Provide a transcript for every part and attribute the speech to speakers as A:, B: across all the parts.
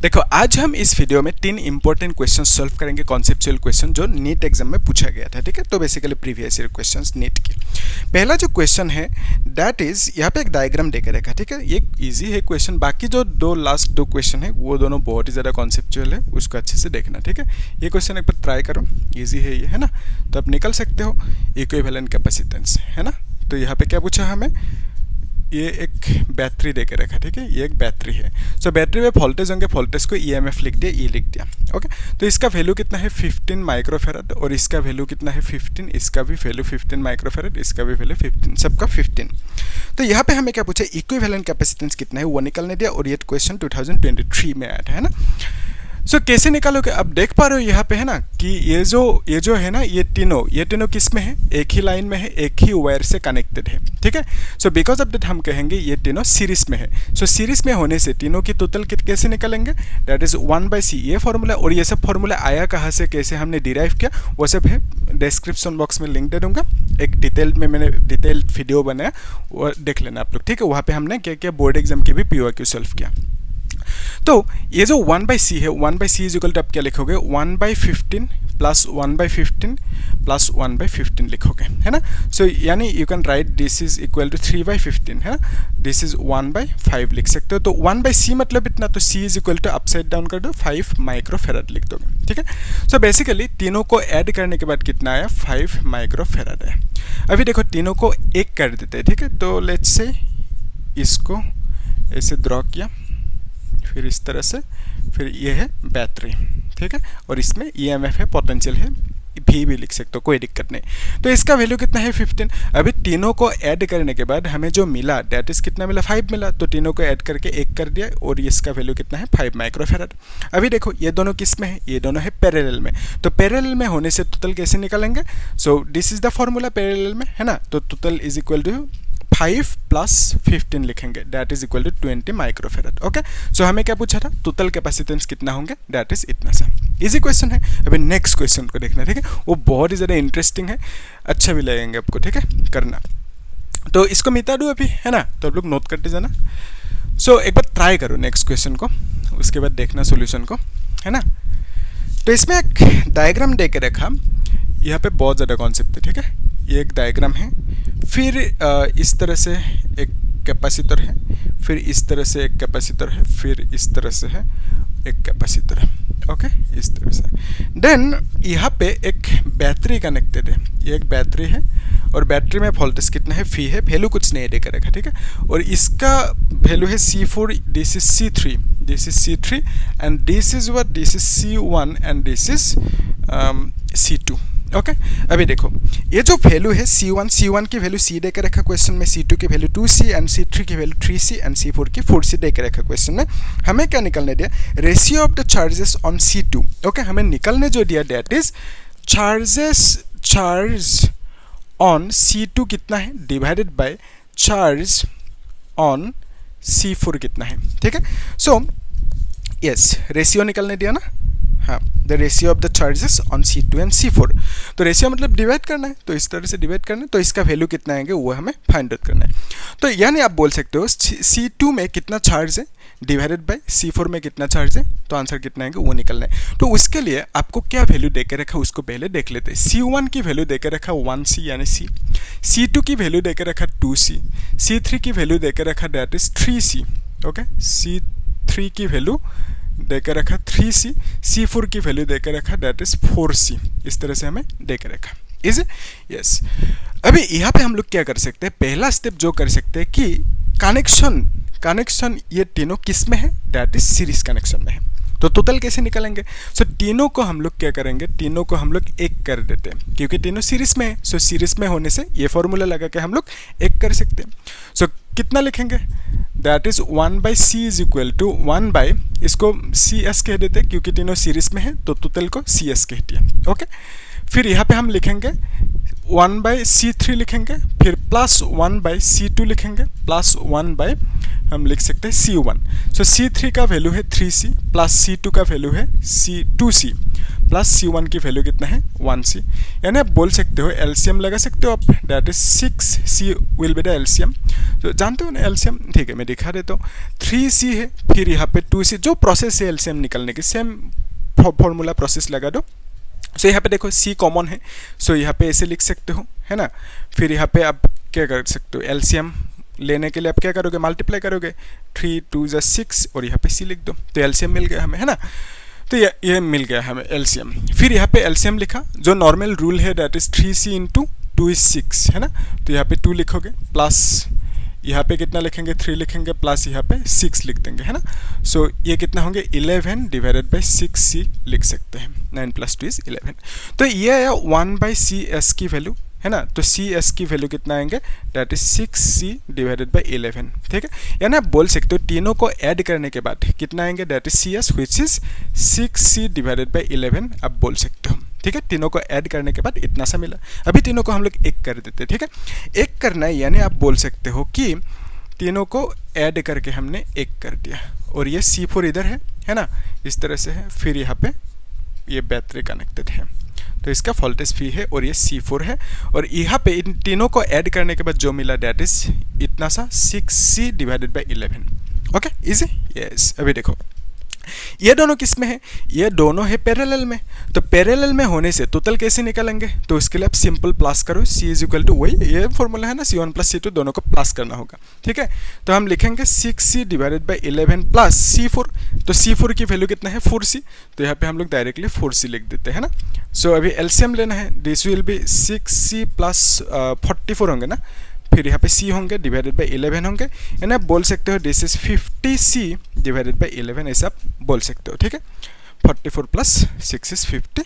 A: देखो आज हम इस वीडियो में 3 इंपॉर्टेंट क्वेश्चन सॉल्व करेंगे, कॉन्सेप्चुअल क्वेश्चन जो नीट एग्जाम में पूछा गया था। ठीक है, तो basically previous year questions NEET के। पहला जो क्वेश्चन है दैट इज यहाँ पे एक डायग्राम देकर रखा। ठीक है, ये इजी है क्वेश्चन। बाकी जो लास्ट दो क्वेश्चन है वो दोनों बहुत ही ज़्यादा कॉन्सेप्चुअल है, उसको अच्छे से देखना। ठीक है, ये क्वेश्चन एक बार ट्राई करो, ईजी है ये, है ना। तो आप निकल सकते हो। इक्विवेलेंट कैपेसिटेंस है ना। तो यहाँ पे क्या पूछा हमें, ये एक बैटरी देके रखा। ठीक है, ये एक बैटरी है। सो बैटरी में वोल्टेज होंगे, वोल्टेज को ईएमएफ लिख दिया, ई लिख दिया। ओके, तो इसका वैल्यू कितना है 15 माइक्रोफेराड, और इसका वैल्यू कितना है 15, इसका भी वैल्यू 15 माइक्रोफेराड, इसका भी वैल्यू 15, सबका 15। तो यहाँ पे हमें क्या पूछा, इक्विवेलेंट कैपेसिटेंस कितना है वो निकलने दिया, और ये क्वेश्चन 2023 में आया था, है ना। सो कैसे निकालोगे, अब देख पा रहे हो यहाँ पे है ना कि ये जो है ना, ये तीनों किस में है, एक ही लाइन में है, एक ही वायर से कनेक्टेड है। ठीक है, सो बिकॉज ऑफ दैट हम कहेंगे ये तीनों सीरीज में है। सो सीरीज में होने से तीनों की टोटल कैसे निकलेंगे, दैट इज 1/c, ये फॉर्मूला। और ये सब फॉर्मूला आया कहाँ से, कैसे हमने डिराइव किया, वो सब है डिस्क्रिप्शन बॉक्स में लिंक दे दूंगा। एक डिटेल्ड में मैंने डिटेल्ड वीडियो बनाया, वो देख लेना आप लोग। ठीक है, वहाँ पे हमने क्या क्या बोर्ड एग्जाम की भी POQ सॉल्व किया। तो ये जो 1/c है, 1/c इज इक्वल टू आप क्या लिखोगे, 1/15 प्लस 1/15 प्लस 1/15 लिखोगे, है ना। सो यानी you can write this is equal to 3/15, है ना। दिस इज 1/5 लिख सकते हो। तो 1/c मतलब इतना, तो c is equal to upside down कर दो, 5 माइक्रोफेराड लिख दोगे। ठीक है, सो बेसिकली तीनों को ऐड करने के बाद कितना आया, 5 माइक्रोफेराड है। अभी देखो तीनों को एक कर देते हैं। ठीक है, तो लेट्स से इसको ऐसे ड्रॉ किया, फिर इस तरह से, फिर ये है बैटरी। ठीक है, और इसमें EMF है, पोटेंशियल है, भी लिख सकते हो, कोई दिक्कत नहीं। तो इसका वैल्यू कितना है 15। अभी तीनों को ऐड करने के बाद हमें जो मिला दैट इज कितना मिला, 5 मिला। तो तीनों को ऐड करके एक कर दिया, और इसका वैल्यू कितना है 5 माइक्रोफेराड। अभी देखो ये दोनों किस में है, ये दोनों है पैरेलल में। तो पैरेलल में होने से टोटल कैसे निकालेंगे, so this is the formula parallel में, है ना। तो total is equal to 5 plus 15 लिखेंगे, that is equal to 20 microfarad. Okay, so हमें क्या पूछा था, टोटल कैपेसिटेंस कितना होंगे, दैट इज इतना सा। इजी क्वेश्चन है। अभी नेक्स्ट क्वेश्चन को देखना। ठीक है, वो बहुत ही ज़्यादा इंटरेस्टिंग है, अच्छा भी लगेंगे आपको। ठीक है, करना। तो इसको मिटा दूँ अभी, है ना, तो आप लोग नोट करते जाना। सो एक बार ट्राई करो नेक्स्ट क्वेश्चन को, उसके बाद देखना सोल्यूशन को, है ना। तो इसमें एक डायग्राम दे के रखा, यहाँ पे बहुत ज़्यादा कॉन्सेप्ट है। ठीक है, ये एक डायग्राम है, फिर इस तरह से एक कैपेसिटर है, फिर इस तरह से एक कैपेसिटर है, फिर इस तरह से है एक कैपेसिटर है। ओके, इस तरह से। देन यहाँ पे एक बैटरी कनेक्टेड है, ये एक बैटरी है, और बैटरी में वोल्टेज कितना है, फी है, वैल्यू कुछ नहीं देकर रखा। ठीक है, और इसका वैल्यू है C4, this is C3, this is C3, and this is what, this is C1, and this is C2। Okay, अभी देखो ये जो वैल्यू है C1 की वैल्यू C देकर रखा क्वेश्चन में, C2 की वैल्यू 2C, एंड C3 की वैल्यू 3C, एंड C4 की 4C देकर रखा क्वेश्चन में। हमें क्या निकलने दिया, ratio of the charges on C2। Okay, हमें निकलने जो दिया that is charge on C2 कितना है, divided by charge on C4 कितना है। ठीक है, सो यस, रेशियो निकलने दिया ना, हाँ, the ratio of the charges on C2 and C4। तो रेशियो मतलब डिवाइड करना है, तो इस तरह से डिवाइड करना है, तो इसका वैल्यू कितना आएंगे वो हमें फाइंड आउट करना है। तो यानी आप बोल सकते हो C2 में कितना चार्ज है डिवाइडेड बाय C4 में कितना चार्ज है, तो आंसर कितना आएंगे वो निकलना है। तो उसके लिए आपको क्या वैल्यू देकर रखा उसको पहले देख लेते हैं। C1 की वैल्यू देकर रखा 1C यानी C, C2 की वैल्यू देकर रखा 2C, C3 की वैल्यू देकर रखा that is 3C। Okay, C3 की वैल्यू देकर रखा 3C, C4 की वैल्यू देकर रखा दैट इज 4C। इस तरह से हमें देकर रखा, इज यस। अभी यहाँ पे हम लोग क्या कर सकते हैं, पहला स्टेप जो कर सकते हैं कि कनेक्शन ये तीनों किस में है, दैट इज सीरीज कनेक्शन में है। तो टोटल कैसे निकालेंगे, सो तीनों को हम लोग क्या करेंगे, तीनों को हम लोग एक कर देते हैं, क्योंकि तीनों सीरीज में है। सो सीरीज में होने से ये फॉर्मूला लगा के हम लोग एक कर सकते हैं। सो कितना लिखेंगे, that is 1/c is equal to 1/, इसको CS कह देते हैं क्योंकि तीनों सीरीज में है, तो टोटल को CS कह दिया। ओके, फिर यहाँ पे हम लिखेंगे 1/C3 लिखेंगे, फिर प्लस 1/C2 लिखेंगे, प्लस 1/ हम लिख सकते हैं C1। सो C3 का वैल्यू है 3C, प्लस C2 का वैल्यू है 2C, प्लस C1 की वैल्यू कितना है 1C, यानी आप बोल सकते हो एलसीएम लगा सकते हो आप, that is 6C will be the LCM. तो जानते हो ना एलसीएम, ठीक है मैं दिखा देता हूँ। 3C है, फिर यहाँ पे 2C, जो प्रोसेस है एलसीएम निकलने की सेम फॉर्मूला प्रोसेस लगा दो। सो यहाँ पे देखो C कॉमन है, सो यहाँ पे ऐसे लिख सकते हो, है ना। फिर यहाँ पे आप क्या कर सकते हो, एलसीएम लेने के लिए आप क्या करोगे, मल्टीप्लाई करोगे, 3 2 जा 6 और यहाँ पे C लिख दो, तो एलसीएम मिल गया हमें, है ना। तो ये मिल गया हमें एलसीएम। फिर यहाँ पे एलसीएम लिखा, जो नॉर्मल रूल है that is 3C into 2 is 6, है ना। तो यहाँ पे 2 लिखोगे, प्लस यहाँ पे कितना लिखेंगे 3 लिखेंगे, प्लस यहाँ पे 6 लिख देंगे, है ना। सो ये कितना होंगे 11 डिवाइडेड बाई 6C लिख सकते हैं, 9 + 2 इज 11। तो ये आया 1/CS की वैल्यू, है ना। तो CS की वैल्यू कितना आएंगे, that is 6C divided by 11, ठीक है। यानी आप बोल सकते हो तीनों को ऐड करने के बाद कितना आएंगे, that is CS which is 6C divided by 11 आप बोल सकते हो, ठीक है। तीनों को ऐड करने के बाद इतना सा मिला। अभी तीनों को हम लोग एक कर देते, ठीक है। एक करना है यानी आप बोल सकते हो कि तीनों को ऐड करके हमने एक कर दिया, और ये C4 इधर है ना, इस तरह से है। फिर यहाँ पे ये बैटरी कनेक्टेड है, तो इसका वोल्टेज V है और ये C4 है, और यहाँ पे इन तीनों को ऐड करने के बाद जो मिला दैट इज इतना सा 6C divided by 11। Okay, easy, yes. अभी देखो ये दोनों किस में है, ये दोनों है पैरेलल में। तो पैरेलल में होने से टोटल कैसे निकालेंगे, तो इसके लिए आप सिंपल प्लस करो, C इज इक्वल टू वही ये फॉर्मूला है ना, C1 + C2 दोनों को प्लस करना होगा, ठीक है। तो हम लिखेंगे 6C divided by 11 plus C4। तो C4 की वैल्यू कितना है 4C, तो यहाँ पे हम लोग डायरेक्टली 4C लिख देते हैं ना। सो अभी एलसीएम लेना है, this will be 6C plus 44 होंगे ना, फिर यहाँ पे C होंगे डिवाइडेड बाई 11 होंगे, यानी आप बोल सकते हो this is 50C divided by 11, ऐसा आप बोल सकते हो, ठीक है। 44 प्लस 6 इज 50,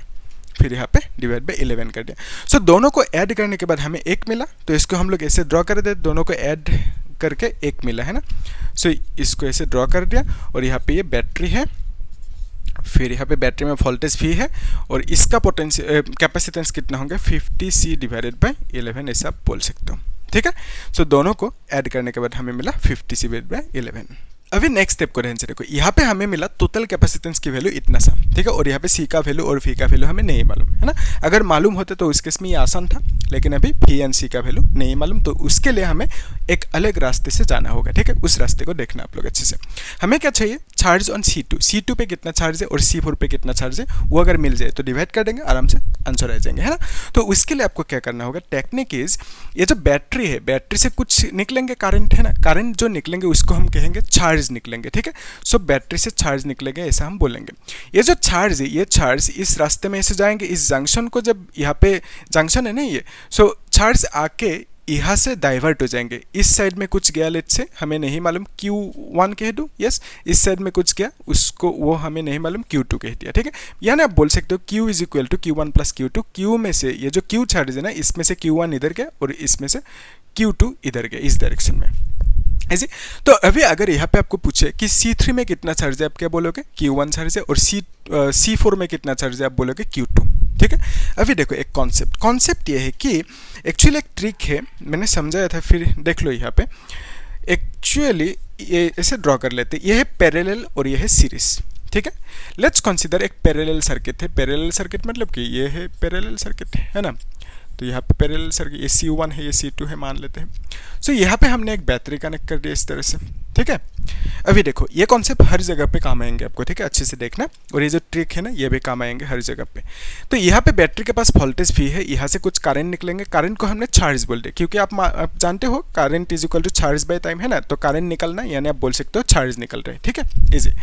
A: फिर यहाँ पे डिवाइड बाई 11 कर दिया। सो दोनों को ऐड करने के बाद हमें एक मिला, तो इसको हम लोग ऐसे ड्रॉ कर देते, दोनों को ऐड करके एक मिला, है ना। सो इसको ऐसे ड्रॉ कर दिया, और यहाँ पे ये बैटरी है, फिर यहाँ पे बैटरी में वोल्टेज V है, और इसका पोटेंशियल कैपेसिटेंस कितना होंगे 50C डिवाइडेड बाई 11, ऐसा आप बोल सकते हो, ठीक है। सो दोनों को ऐड करने के बाद हमें मिला 50C डिवाइडेड बाई 11। अभी नेक्स्ट स्टेप को ध्यान से देखो, यहाँ पे हमें मिला टोटल कैपेसिटेंस की वैल्यू इतना सा, ठीक है। और यहाँ पे C का वैल्यू और V का वैल्यू हमें नहीं मालूम, है ना। अगर मालूम होते तो उस केस में ये आसान था, लेकिन अभी V एंड C का वैल्यू नहीं मालूम, तो उसके लिए हमें एक अलग रास्ते से जाना होगा, ठीक है। उस रास्ते को देखना आप लोग अच्छे से। हमें क्या चाहिए, चार्ज ऑन C2 पे कितना चार्ज है और C4 पे कितना चार्ज है, वो अगर मिल जाए तो डिवाइड कर देंगे, आराम से आंसर आ जाएंगे, है ना। तो उसके लिए आपको क्या करना होगा, टेक्निक इज ये जो बैटरी है, बैटरी से कुछ निकलेंगे करंट, है ना। करंट जो निकलेंगे उसको हम कहेंगे चार्ज निकलेंगे, ठीक है। सो बैटरी से चार्ज निकलेंगे, ऐसा हम बोलेंगे। ये जो चार्ज है, ये चार्ज इस रास्ते में ऐसे जाएंगे, इस जंक्शन को, जब यहाँ पे जंक्शन है ना ये, सो चार्ज आके यहाँ से डाइवर्ट हो जाएंगे। इस साइड में कुछ गया, लेट से हमें नहीं मालूम Q1 कह दो, यस। इस साइड में कुछ गया, उसको वो हमें नहीं मालूम Q2 कह दिया, ठीक है। यानी आप बोल सकते हो Q is equal to Q1 + Q2। Q में से ये जो Q चार्ज है ना, इसमें से Q1 इधर गया और इसमें से Q2 इधर गया, इस डायरेक्शन में, ऐसे। तो अभी अगर यहाँ पे आपको पूछे कि C3 में कितना चार्ज है, आप क्या बोलोगे Q1 चार्ज है, और C4 में कितना चार्ज है, आप बोलोगे Q2, ठीक है। अभी देखो एक कॉन्सेप्ट ये है कि एक्चुअली एक ट्रिक है, मैंने समझाया था, फिर देख लो। यहाँ पे एक्चुअली ये ऐसे ड्रॉ कर लेते, ये है पैरेलल और ये है सीरीज, ठीक है। लेट्स कंसीडर एक पैरेलल सर्किट है। पैरेलल सर्किट मतलब कि ये है पैरेलल सर्किट, है ना। तो यहाँ पे पैरेलल सर्किट, ये C1 है, ये C2 है मान लेते हैं। सो यहाँ पे हमने एक बैटरी कनेक्ट कर दिया इस तरह से, ठीक है। अभी देखो ये कॉन्सेप्ट हर जगह पे काम आएंगे आपको, ठीक है, अच्छे से देखना। और ये जो ट्रिक है ना, ये भी काम आएंगे हर जगह पे। तो यहाँ पे बैटरी के पास वोल्टेज V है, यहाँ से कुछ करंट निकलेंगे, करंट को हमने चार्ज बोल दिया, क्योंकि आप जानते हो current is equal to charge by time, है ना। तो करंट निकलना यानी आप बोल सकते हो चार्ज निकल रहे हैं, ठीक है, इजी।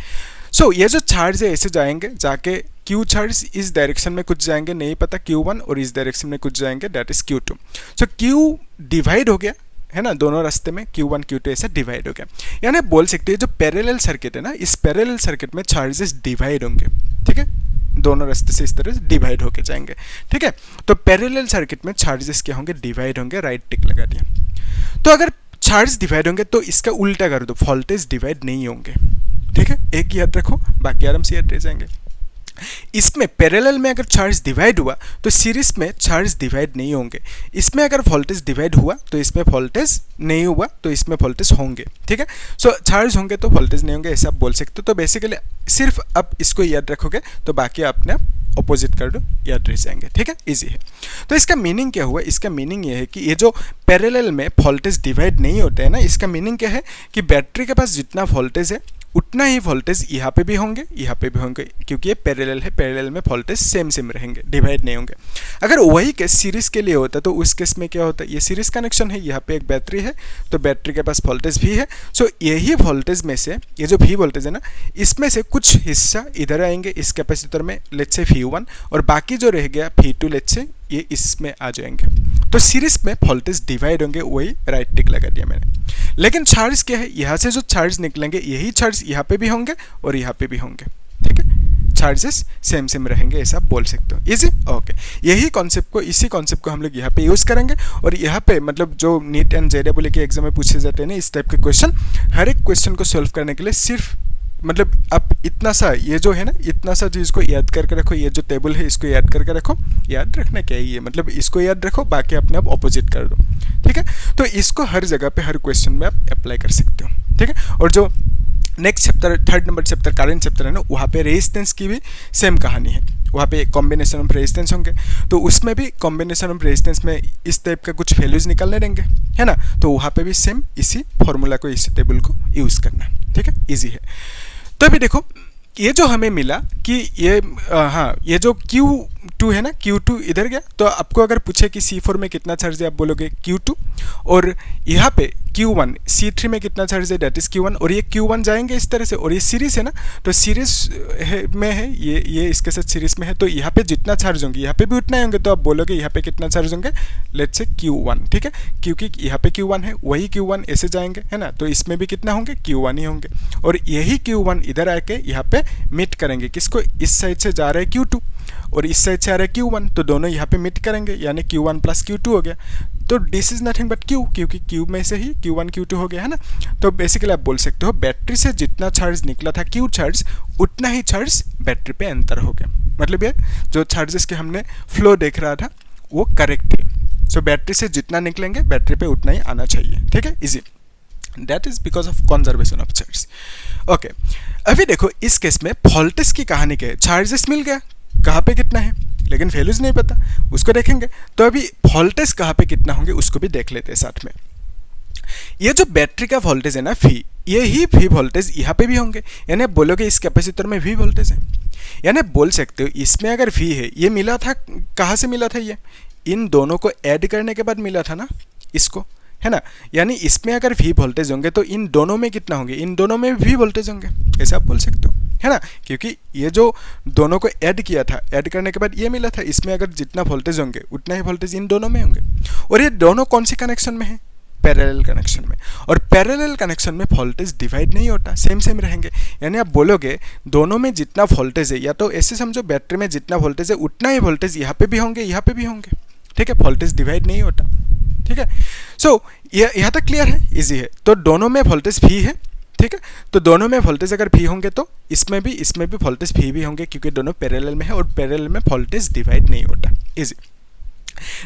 A: सो ये जो चार्ज है ऐसे जाएंगे, जाके Q चार्ज इस डायरेक्शन में कुछ जाएंगे, नहीं पता Q1, और इस डायरेक्शन में कुछ जाएंगे, that is Q2। So Q divide हो गया, है ना, दोनों रास्ते में Q1 Q2 ऐसे डिवाइड हो गया। यानी बोल सकते हैं जो पैरेलल सर्किट है ना, इस पैरेलल सर्किट में चार्जेस डिवाइड होंगे, ठीक है, दोनों रास्ते से इस तरह से डिवाइड होके जाएंगे, ठीक है। तो पैरेलल सर्किट में चार्जेस क्या होंगे, डिवाइड होंगे, राइट टिक लगा दिया। तो अगर चार्ज डिवाइड होंगे तो इसका उल्टा कर दो, वोल्टेज डिवाइड नहीं होंगे, ठीक है। एक याद रखो, बाकी आराम से याद रह जाएंगे। इसमें पैरेलल में अगर चार्ज डिवाइड हुआ तो सीरीज में चार्ज डिवाइड नहीं होंगे। इसमें अगर वोल्टेज डिवाइड हुआ तो इसमें वोल्टेज नहीं हुआ, तो इसमें वोल्टेज होंगे, ठीक है। सो चार्ज होंगे तो वोल्टेज नहीं होंगे, ऐसा आप बोल सकते हो। तो बेसिकली सिर्फ आप इसको याद रखोगे तो बाकी अपने आप अपोजिट कर दो, याद रह जाएंगे। ठीक है, इजी है। तो इसका मीनिंग क्या हुआ? इसका मीनिंग ये है कि ये जो पैरेलल में वोल्टेज डिवाइड नहीं होते हैं ना, इसका मीनिंग क्या है कि बैटरी के पास जितना वोल्टेज है उतना ही वोल्टेज यहाँ पे भी होंगे, यहाँ पे भी होंगे, क्योंकि ये पैरेलल है, पैरेलल में वोल्टेज सेम रहेंगे, डिवाइड नहीं होंगे। अगर वही केस सीरीज के लिए होता तो उस केस में क्या होता है, ये सीरीज कनेक्शन है, यहाँ पे एक बैटरी है तो बैटरी के पास वोल्टेज भी है। सो यही वोल्टेज में से ये जो V वोल्टेज है ना, इसमें से कुछ हिस्सा इधर आएंगे इस कैपेसिटर में, लेट्स से V1, और बाकी जो रह गया V2 लेट्स से ये इसमें आ जाएंगे। तो सीरीज में वोल्टेज डिवाइड होंगे, वही राइट टिक लगा दिया मैंने। लेकिन चार्ज क्या है, यहाँ से जो चार्ज निकलेंगे यही चार्ज यहाँ पे भी होंगे और यहाँ पे भी होंगे। ठीक है, चार्जेस सेम रहेंगे, ऐसा बोल सकते हो। Easy, okay. यही कॉन्सेप्ट को, इसी कॉन्सेप्ट को हम लोग यहाँ पे यूज करेंगे। और यहाँ पे मतलब जो नीट एंड JEE के एग्जाम में पूछे जाते हैं ना इस टाइप के क्वेश्चन, हर एक क्वेश्चन को सोल्व करने के लिए सिर्फ मतलब आप इतना सा, ये जो है ना, इतना सा चीज़ को याद करके रखो, ये जो टेबल है इसको याद करके रखो। याद रखना क्या है, मतलब इसको याद रखो, बाकी अपने आप ऑपोजिट कर दो। ठीक है, तो इसको हर जगह पे हर क्वेश्चन में आप अप्लाई कर सकते हो। ठीक है, और जो next chapter, 3rd number chapter current chapter है ना, वहाँ पे रेजिस्टेंस की भी सेम कहानी है। वहाँ पे कॉम्बिनेशन ऑफ रेजिस्टेंस होंगे, तो उसमें भी कॉम्बिनेशन ऑफ रेजिस्टेंस में इस टाइप का कुछ वैल्यूज निकालने देंगे, है ना। तो वहाँ पे भी सेम इसी फॉर्मूला को, इसी टेबल को यूज़ करना है। ठीक है, ईजी है। तो अभी देखो ये जो हमें मिला कि ये हाँ, ये जो Q2 है ना, Q2 इधर गया, तो आपको अगर पूछे कि C4 में कितना चार्ज है, आप बोलोगे Q2, और यहाँ पे Q1 C3 में कितना चार्ज है, डेट इज Q1, और ये Q1 जाएंगे इस तरह से, और ये सीरीज है ना, तो सीरीज में है, ये इसके साथ सीरीज में है, तो यहाँ पे जितना चार्ज होंगे यहाँ पे भी उतना ही होंगे, तो आप बोलोगे यहाँ पे कितना चार्ज होंगे, लेट्स से Q1। ठीक है, क्योंकि यहाँ पे Q1 है, वही Q1 ऐसे जाएंगे, है ना, तो इसमें भी कितना होंगे, Q1 ही होंगे, और यही Q1 इधर आके यहाँ पे मीट करेंगे, किसको, इस साइड से जा रहा है Q2 और इस साइड से आ रहा है Q1, तो दोनों यहाँ पे मीट करेंगे, यानी Q1 प्लस Q2 हो गया। तो this is nothing but Q, क्योंकि Q में से ही Q1 Q2 हो गया, है ना। तो बेसिकली आप बोल सकते हो बैटरी से जितना चार्ज निकला था Q चार्ज, उतना ही चार्ज बैटरी पे एंटर हो गया। मतलब ये जो चार्जेस के हमने फ्लो देख रहा था वो करेक्ट है। सो बैटरी से जितना निकलेंगे बैटरी पे उतना ही आना चाहिए। ठीक है, easy, that is because of conservation of charge. Okay, अभी देखो इस केस में वोल्टेज की कहानी क्या है, चार्जेस मिल गया, कहाँ पे कितना है, लेकिन वैल्यूज नहीं पता, उसको देखेंगे। तो अभी वोल्टेज कहाँ पे कितना होंगे उसको भी देख लेते हैं साथ में। ये जो बैटरी का वोल्टेज है ना V, ये ही V वोल्टेज यहाँ पे भी होंगे, यानी बोलोगे इस कैपेसिटर में V वोल्टेज है, यानी बोल सकते हो इसमें अगर V है, ये मिला था, कहाँ से मिला था, ये इन दोनों को ऐड करने के बाद मिला था ना इसको, है ना। यानी इसमें अगर V वोल्टेज होंगे तो इन दोनों में कितना होंगे, इन दोनों में V वोल्टेज होंगे, ऐसे आप बोल सकते हो, है ना, क्योंकि ये जो दोनों को ऐड किया था, ऐड करने के बाद ये मिला था, इसमें अगर जितना वोल्टेज होंगे उतना ही वोल्टेज इन दोनों में होंगे। और ये दोनों कौन सी कनेक्शन में है, पैरेलल कनेक्शन में, और पैरेलल कनेक्शन में वोल्टेज डिवाइड नहीं होता, सेम रहेंगे। यानी आप बोलोगे दोनों में जितना वोल्टेज है, या तो ऐसे समझो बैटरी में जितना वोल्टेज है उतना ही वोल्टेज यहाँ पे भी होंगे, यहाँ पे भी होंगे। ठीक है, वोल्टेज डिवाइड नहीं होता। ठीक है, सो यहाँ तक क्लियर है, इजी है। तो दोनों में वोल्टेज V है। ठीक है, तो दोनों में वोल्टेज अगर V होंगे तो इसमें भी वोल्टेज V भी होंगे, क्योंकि दोनों पैरेलल में है और पैरेलल में वोल्टेज डिवाइड नहीं होता। इजी।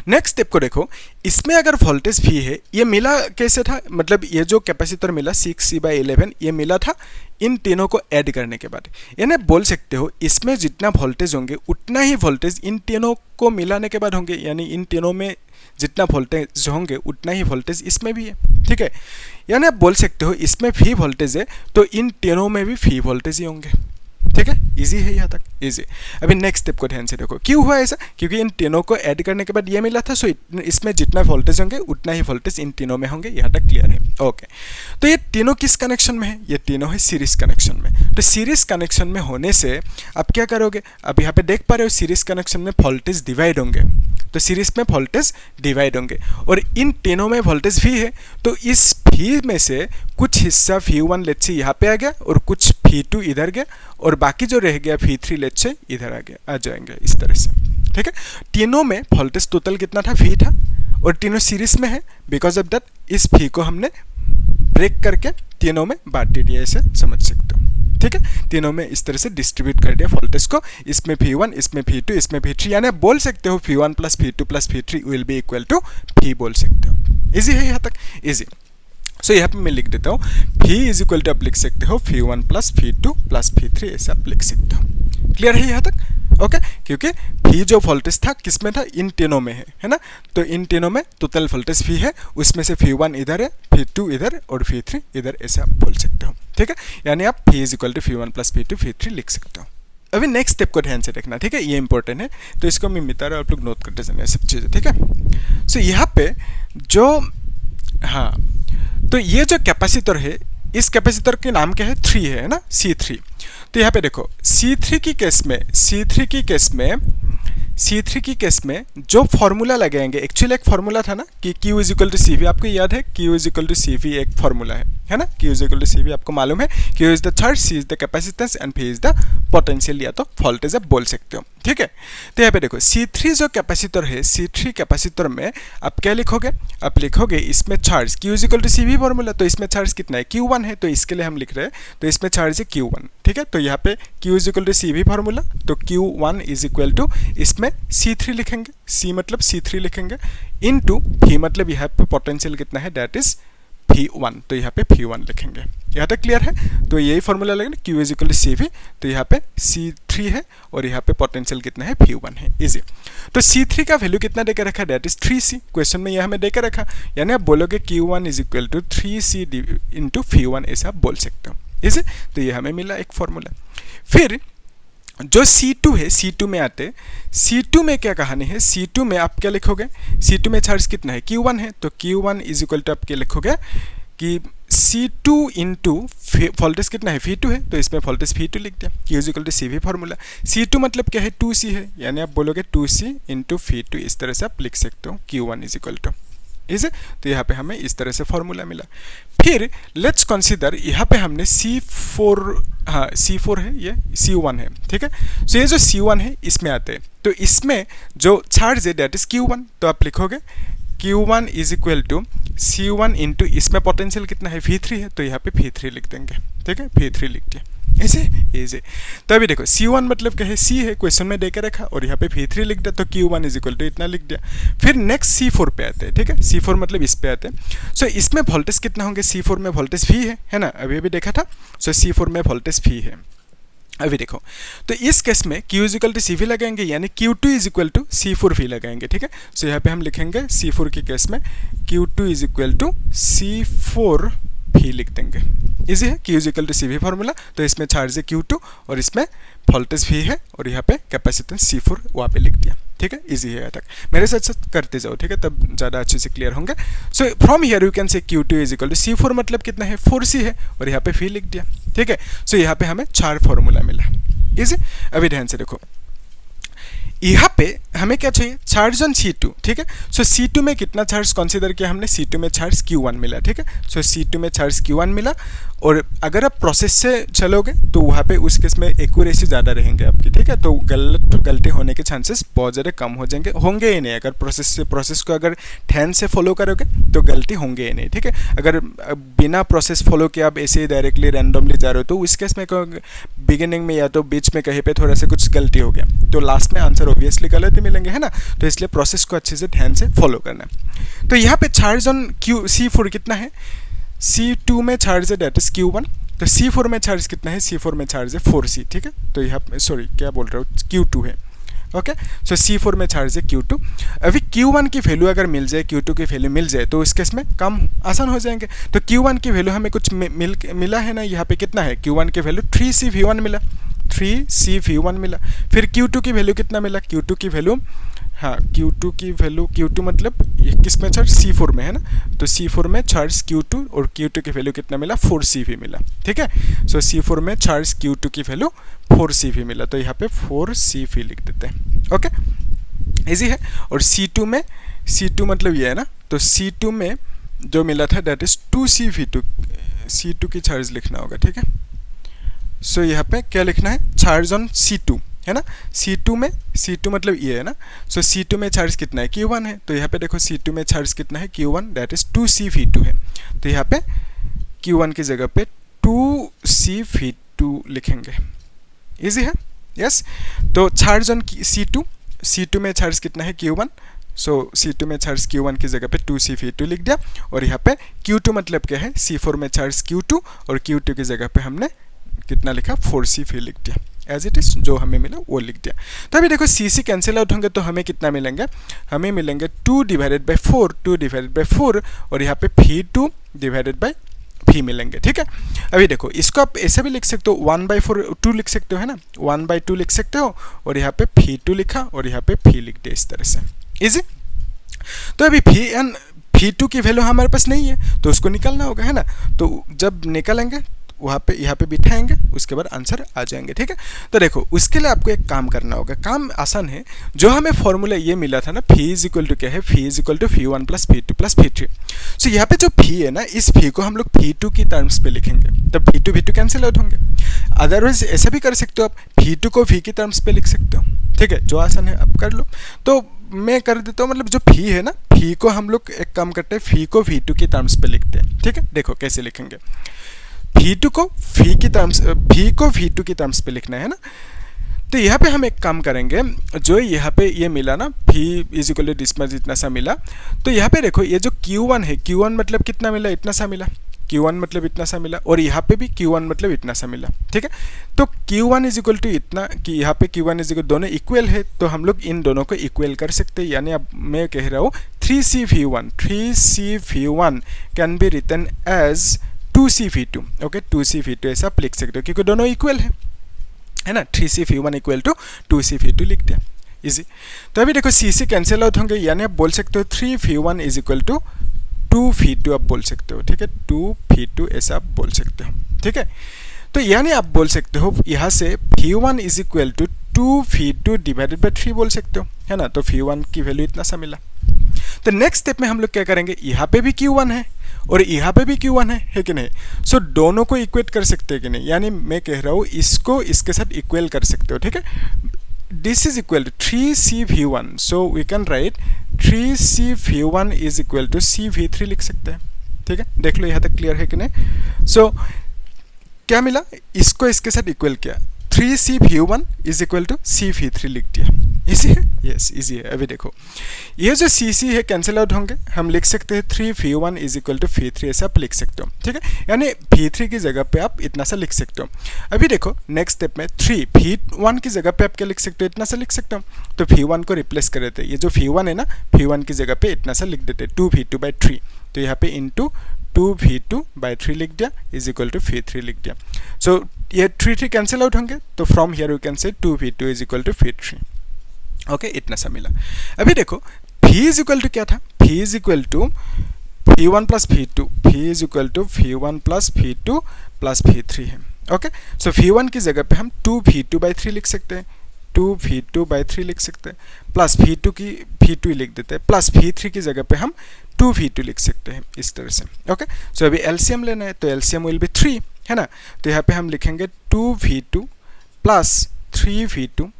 A: नेक्स्ट स्टेप को देखो, इसमें अगर वोल्टेज V है, ये मिला कैसे था, मतलब ये जो कैपेसिटर मिला 6C/11, ये मिला था इन तीनों को ऐड करने के बाद। यानी बोल सकते हो इसमें जितना वोल्टेज होंगे उतना ही वोल्टेज इन तीनों को मिलाने के बाद होंगे, यानी इन तीनों में जितना वोल्टेज होंगे उतना ही वोल्टेज इसमें भी है। ठीक है, यानी आप बोल सकते हो इसमें V वोल्टेज है तो इन तीनों में भी V वोल्टेज ही होंगे। ठीक है, इजी है यहाँ तक, इजी। अभी नेक्स्ट स्टेप को ध्यान से देखो, क्यों हुआ ऐसा, क्योंकि इन तीनों को ऐड करने के बाद ये मिला था, सो इसमें जितना वोल्टेज होंगे उतना ही वोल्टेज इन तीनों में होंगे। यहाँ तक क्लियर है, ओके। तो ये तीनों किस कनेक्शन में है, ये तीनों है सीरीज कनेक्शन में। तो सीरीज कनेक्शन में होने से आप क्या करोगे, अब यहाँ पे देख पा रहे हो सीरीज कनेक्शन में वोल्टेज डिवाइड होंगे, तो सीरीज में वोल्टेज डिवाइड होंगे, और इन तीनों में वोल्टेज V है, तो इस V में से कुछ हिस्सा V1 लेट्स से यहाँ पे आ गया और कुछ V2 इधर गया, और बाकी जो रह गया V3 लेट्स से इधर आ जाएंगे इस तरह से। ठीक है, तीनों में वोल्टेज टोटल कितना था, V था, और तीनों सीरीज में है। बिकॉज ऑफ दैट इस V को हमने ब्रेक करके तीनों में बांट दिया, ऐसे समझ सकते हो। ठीक है, तीनों में इस तरह से डिस्ट्रीब्यूट कर दिया वोल्टेज को, इसमें V1, इसमें V2, इसमें V3, यानी बोल सकते हो V1 plus V2 plus V3 will be equal to V बोल सकते हो। इजी है यहाँ तक, इजी। सो यहाँ पे मैं लिख देता हूँ V इज इक्वल टू, आप लिख सकते हो V1 plus V2 plus V3, ऐसे आप लिख सकते हो। क्लियर है यहाँ तक, ओके, क्योंकि V जो वोल्टेज था किस में था, इन तीनों में है ना, तो इन तीनों में टोटल वोल्टेज V है, उसमें से V1 इधर है, V2 इधर और V3 इधर, ऐसे आप बोल सकते हो। ठीक है, यानी आप V is equal to V1 plus V2 V3 लिख सकते हो। अभी नेक्स्ट स्टेप को ध्यान से देखना, ठीक है, ये इंपॉर्टेंट है, तो इसको मैं मिटा रहा हूं, आप लोग नोट करते जाना सब चीज़ें। ठीक है, सो यहाँ पे जो हाँ, तो ये जो कैपेसिटर है, इस कैपेसिटर के नाम क्या है, 3 है ना, C3। तो यहाँ पे देखो C3 की केस में जो फॉर्मूला लगाएंगे, एक्चुअली एक फॉर्मूला था ना कि Q is equal to CV, आपको याद है, Q is equal to CV एक फॉर्मूला है ना, Q is equal to CV आपको मालूम है, Q is the charge, C is the capacitance and V is the potential या तो वोल्टेज आप बोल सकते हो। ठीक है, तो यहाँ पे देखो C3 जो कैपेसिटर है, C3 कैपेसिटर में आप क्या लिखोगे, आप लिखोगे इसमें charge Q is equal to CV formula, तो इसमें चार्ज कितना है, Q1 है, तो इसके लिए हम लिख रहे हैं, तो इसमें चार्ज है Q1। ठीक है, तो यहाँ पे Q is equal to CV formula, तो Q1 इज इक्वल टू इसमें C3 लिखेंगे, C मतलब C3 लिखेंगे, इनटू V मतलब यहाँ पे पोटेंशियल कितना है, दैट इज V1, तो यहाँ पे V1 लिखेंगे। यहाँ तक क्लियर है, तो यही फॉर्मूला लगेगा, Q is equal to CV, तो यहाँ पे C3 है और यहाँ पे पोटेंशियल कितना है, V1 है, इजी। तो C3 का वैल्यू कितना देकर रखा, दैट इज 3C, क्वेश्चन में यह हमें देकर रखा, यानी आप बोलोगे Q1 is equal to 3C into V1, ऐसा आप बोल सकते हो, इजी। तो ये हमें मिला एक फॉर्मूला। फिर जो C2 है, C2 में आते, C2 में क्या कहानी है, C2 में आप क्या लिखोगे, C2 में चार्ज कितना है, Q1 है, तो Q1 इज इक्वल टू आप क्या लिखोगे कि C2 इंटू वोल्टेज कितना है, V2 है, तो इसमें वोल्टेज V2 लिख दिया, Q is equal to CV formula. C2 मतलब क्या है, 2C है, यानी आप बोलोगे 2C इंटू V2, इस तरह से आप लिख सकते हो, Q1 इज इक्वल टू, इसे। तो यहाँ पे हमें इस तरह से फॉर्मूला मिला। फिर लेट्स कंसीडर, यहाँ पे हमने C4, हाँ C4 है, ये C1 है, ठीक है। सो ये जो C1 है इसमें आते हैं, तो इसमें जो चार्ज है दैट इज Q1, तो आप लिखोगे Q1 is equal to C1 into इसमें पोटेंशियल कितना है, V3 है, तो यहाँ पे V3 लिख देंगे, ठीक है, V3 लिख दिया, ऐसे। तो अभी देखो C1 मतलब क्या है, C है, क्वेश्चन में देकर रखा, और यहाँ पे V3 लिख दिया, तो Q1 इज इक्वल टू इतना लिख दिया। फिर नेक्स्ट C4 पे आते हैं, ठीक है, C4 मतलब इस पे आते हैं। सो इसमें वोल्टेज कितना होंगे, C4 में वोल्टेज V है ना, अभी देखा था। सो C4 में वोल्टेज V है। अभी देखो, तो इस केस में Q is equal to CV लगाएंगे, यानी Q2 is equal to C4V लगाएंगे, ठीक है। सो यहाँ पे हम लिखेंगे C4 के केस में Q2 is equal to C4V लिख देंगे, इजी है, Q is equal to CV formula. तो इसमें चार्ज है Q2 और इसमें वोल्टेज V है, और यहाँ पे कैपेसिटेंस C4 वहाँ पे लिख दिया, ठीक है, इजी है। यहाँ तक मेरे साथ साथ करते जाओ, ठीक है, तब ज़्यादा अच्छे से क्लियर होंगे। सो from here you can say Q2 is equal to C4 मतलब कितना है, 4C है, और यहाँ पे V लिख दिया, ठीक है। सो यहाँ पे हमें 4 फॉर्मूला मिला, इजी। अभी ध्यान से देखो, यहाँ पे हमें क्या चाहिए, चार्ज ऑन C2, ठीक है। सो C2 में कितना चार्ज कंसीडर किया हमने, C2 में चार्ज Q1 मिला, ठीक है। सो C2 में चार्ज Q1 मिला, और अगर आप प्रोसेस से चलोगे तो वहाँ पे उस केस में एक्यूरेसी ज़्यादा रहेंगे आपकी, ठीक है। तो गलती होने के चांसेस बहुत ज़्यादा कम होंगे ही नहीं। अगर प्रोसेस को अगर ध्यान से फॉलो करोगे तो गलती होंगे ही नहीं, ठीक है। अगर बिना प्रोसेस फॉलो किए आप ऐसे ही डायरेक्टली रैंडमली जा रहे हो, तो उस केस में बिगिनिंग में या तो बीच में कहीं पे थोड़ा सा कुछ गलती हो गया, तो लास्ट में आंसर ऑब्वियसली गलत ही मिलेंगे, है ना। तो इसलिए प्रोसेस को अच्छे से ध्यान से फॉलो करना है। तो यहाँ पे चार्ज ऑन C4 कितना है, C2 में चार्ज है दैट इज Q1, तो C4 में चार्ज कितना है, C4 में चार्ज है 4C, ठीक है। तो यहाँ सॉरी क्या बोल रहा हूँ, Q2 है, ओके। सो C4 में चार्ज है Q2। अभी Q1 की वैल्यू अगर मिल जाए, Q2 की वैल्यू मिल जाए, तो इस केस में काम आसान हो जाएंगे। तो Q1 की वैल्यू हमें कुछ मिला है ना, यहाँ पे कितना है, Q1 की वैल्यू 3CV1 मिला, 3CV1 मिला। फिर Q2 की वैल्यू कितना मिला, Q2 की वैल्यू, हाँ Q2 की वैल्यू, Q2 मतलब किस में चार्ज, C4 में है ना, तो C4 में चार्ज Q2, और Q2 की वैल्यू कितना मिला, 4CV मिला, ठीक है। सो C4 में चार्ज Q2 की वैल्यू 4CV मिला, तो यहाँ पे 4CV लिख देते हैं, ओके, इजी है। और C2 मतलब ये है ना, तो C2 में जो मिला था दैट इज 2CV2, C2 की चार्ज लिखना होगा, ठीक है। सो यहाँ पे क्या लिखना है, चार्ज ऑन C2 है ना, C2 मतलब ये है ना। सो C2 में चार्ज कितना है, Q1 है, तो यहाँ पे देखो C2 में चार्ज कितना है, Q1 दैट इज 2CV2 है, तो यहाँ पे Q1 की जगह पे 2CV2 लिखेंगे, इजी है, यस। तो चार्ज ऑन C2 में चार्ज कितना है, Q1, सो C2 में चार्ज Q1 की जगह पे 2CV2 लिख दिया, और यहाँ पे Q2 मतलब क्या है, C4 में चार्ज Q2, और Q2 की जगह पे हमने कितना लिखा, 4CV लिख दिया, एज इट इज, जो हमें मिला वो लिख दिया। तो अभी देखो सी सी कैंसिल आउट होंगे तो हमें कितना मिलेंगे, हमें मिलेंगे 2 डिवाइडेड बाई 4, 2 डिवाइडेड बाई 4, और यहाँ पे फी 2 डिवाइडेड बाई फी मिलेंगे, ठीक है। अभी देखो इसको आप ऐसे भी लिख सकते हो, 1/4 2 लिख सकते हो, है ना, 1/2 लिख सकते हो, और यहाँ पे फी 2 लिखा और यहाँ पे फी लिख दिया, इस तरह से, इजी। तो अभी फी 2 की वैल्यू हमारे पास नहीं है तो उसको निकालना होगा, है ना। तो जब निकालेंगे वहाँ पे यहाँ पे बिठाएंगे, उसके बाद आंसर आ जाएंगे, ठीक है। तो देखो उसके लिए आपको एक काम करना होगा, काम आसान है। जो हमें फॉर्मूला ये मिला था ना, फी इज इक्वल टू क्या है, फी इज इक्वल टू फी1 प्लस फी2 प्लस फी3। सो यहाँ पे जो फी है ना, इस फी को हम लोग फी2 की टर्म्स पे लिखेंगे, तब फी2 कैंसिल आउट होंगे। अदरवाइज ऐसा भी कर सकते हो आप, फी2 को फी की टर्म्स पे लिख सकते हो, ठीक है, जो आसान है आप कर लो। तो मैं कर देता हूँ, मतलब जो फी है ना, फी को हम लोग एक काम करते हैं, फी को फी2 की टर्म्स पे लिखते हैं, ठीक है। देखो कैसे लिखेंगे, फी2 को फी की टर्म्स, फी को फी2 की टर्म्स पे लिखना है ना। तो यहाँ पे हम एक काम करेंगे, जो यहाँ पे ये मिला ना, फी इज इक्वल टू डिस्मस इतना सा मिला, तो यहाँ पे देखो ये जो Q1 है, Q1 मतलब कितना मिला, इतना सा मिला, Q1 मतलब इतना सा मिला, और यहाँ पे भी Q1 मतलब इतना सा मिला, ठीक है। तो Q1 इज इक्वल टू इतना, कि यहाँ पे Q1 इज इक्वल, दोनों इक्वल है तो हम लोग इन दोनों को इक्वल कर सकते हैं। यानी अब मैं कह रहा हूँ 3CV1 can be written as 2CV2, okay, 2CV2 ऐसा आप लिख सकते हो क्योंकि दोनों इक्वल है ना। 3CV1 इक्वल टू 2CV2 लिख दिया, इजी। तो अभी देखो सी कैंसिल आउट होंगे, यानी आप बोल सकते हो 3V1 is equal to 2V2 आप बोल सकते हो, ठीक है, 2V2 ऐसा आप बोल सकते हो, ठीक है। तो यानी आप बोल सकते हो यहाँ से V1 is equal to 2V2 divided by 3 बोल सकते हो, है ना। तो V1 की वैल्यू इतना सा मिला। तो नेक्स्ट स्टेप में हम लोग क्या करेंगे, यहाँ पे भी Q1 है और यहाँ पे भी Q1 है कि नहीं। सो दोनों को इक्वेट कर सकते हैं कि नहीं, यानी मैं कह रहा हूँ इसको इसके साथ इक्वल कर सकते हो, ठीक है। This is equal to 3CV1, so we can write 3CV1 is equal to CV3 लिख सकते हैं, ठीक है। देख लो यहाँ तक क्लियर है कि नहीं। सो क्या मिला, इसको इसके साथ इक्वल किया, 3CV1 is equal to CV3 लिख दिया, इजी है, यस इजी है। अभी देखो ये जो CC है कैंसिल आउट होंगे, हम लिख सकते हैं 3V1 is equal to V3 ऐसा आप लिख सकते हो, ठीक है। यानी V3 की जगह पे आप इतना सा लिख सकते हो। अभी देखो नेक्स्ट स्टेप में V1 की जगह पे आप क्या लिख सकते हो, इतना सा लिख सकते हो। तो V1 को रिप्लेस कर देते हैं, ये जो V1 है ना, V1 की जगह पे इतना सा लिख देते हैं 2V2/3, तो यहाँ पे इंटू 2V2/3 लिख दिया इज इक्वल टू V3 लिख दिया। सो ये 3 कैंसिल आउट होंगे, तो फ्रॉम हियर वी कैन से 2V2 is equal to V3, okay, इतना सा मिला। अभी देखो फी इज इक्वल टू क्या था, phi is equal to V1 plus V2, phi is equal to V1 plus V2 plus V3 है, ओके। सो V1 की जगह पे हम 2V2/3 लिख सकते हैं, 2V2/3 लिख सकते हैं, प्लस V2 की V2 लिख देते हैं, प्लस V3 की जगह पे हम 2V2 लिख सकते हैं, इस तरह से, ओके। सो अभी एलसीएम लेना है, तो एलसीएम विल बी 3, है ना। तो यहाँ पे हम लिखेंगे 2V2 plus 3V2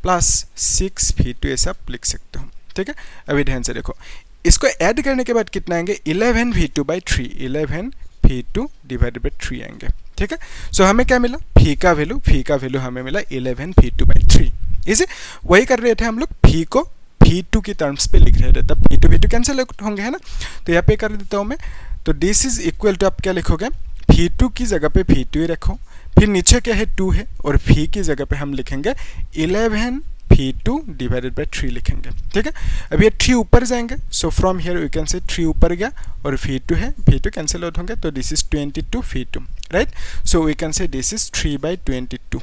A: plus 6V2 ऐसा आप लिख सकते हो, ठीक है। अभी ध्यान से देखो, इसको ऐड करने के बाद कितना आएंगे, 11V2/3, 11V2 डिवाइडेड बाई 3 आएंगे, ठीक है। सो हमें क्या मिला, फी का वैल्यू हमें मिला 11V2/3, इजी। वही कर रहे थे हम लोग, फी को V2 की टर्म्स पे लिख रहे थे, तब V2 कैंसिल होंगे, है ना। तो यहाँ पे कर देता हूँ मैं, तो दिस इज इक्वल टू, आप क्या लिखोगे, V2 की जगह पे V2 ही रखो, फिर नीचे क्या है 2 है, और फी की जगह पे हम लिखेंगे 11V2 डिवाइडेड बाई 3 लिखेंगे, ठीक है। अब ये 3 ऊपर जाएंगे, so from here we can say 3 ऊपर गया और V2 है, V2 कैंसिल आउट होंगे, तो this is 22V2, right. So we can say this is 3/22,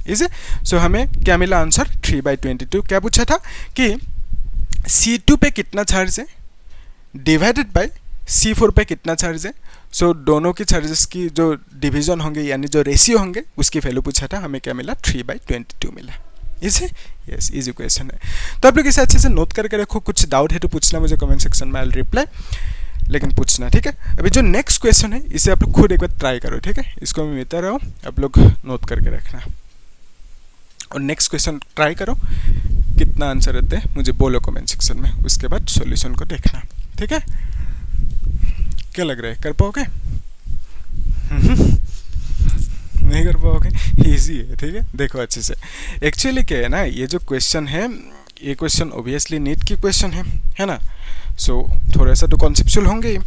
A: easy. So हमें क्या मिला आंसर, 3/22। क्या पूछा था कि C2 पे कितना चार्ज है डिवाइडेड बाय C4 पे कितना चार्ज है। सो दोनों की चार्जेस की जो डिवीजन होंगे, यानी जो रेशियो होंगे, उसकी वैल्यू पूछा था, हमें क्या मिला, 3/22 मिला, इजी, यस इजी क्वेश्चन है। तो आप लोग इसे अच्छे से नोट करके रखो, कुछ डाउट है तो पूछना मुझे कमेंट सेक्शन में, आई विल रिप्लाई, लेकिन पूछना, ठीक है। अभी जो नेक्स्ट क्वेश्चन है इसे आप लोग खुद एक बार ट्राई करो, ठीक है। इसको मैं बता रहा हूँ, आप लोग नोट करके रखना और नेक्स्ट क्वेश्चन ट्राई करो, कितना आंसर रहते हैं मुझे बोलो कमेंट सेक्शन में, उसके बाद सॉल्यूशन को देखना, ठीक है। क्या लग रहा है, कर पाओगे? नहीं कर पाओगे, इजी है, ठीक है। देखो अच्छे से, एक्चुअली क्या है ना, ये जो क्वेश्चन है ये क्वेश्चन ऑब्वियसली नीट की क्वेश्चन है ना। सो थोड़ा सा तो कॉन्सेप्चुअल होंगे ही।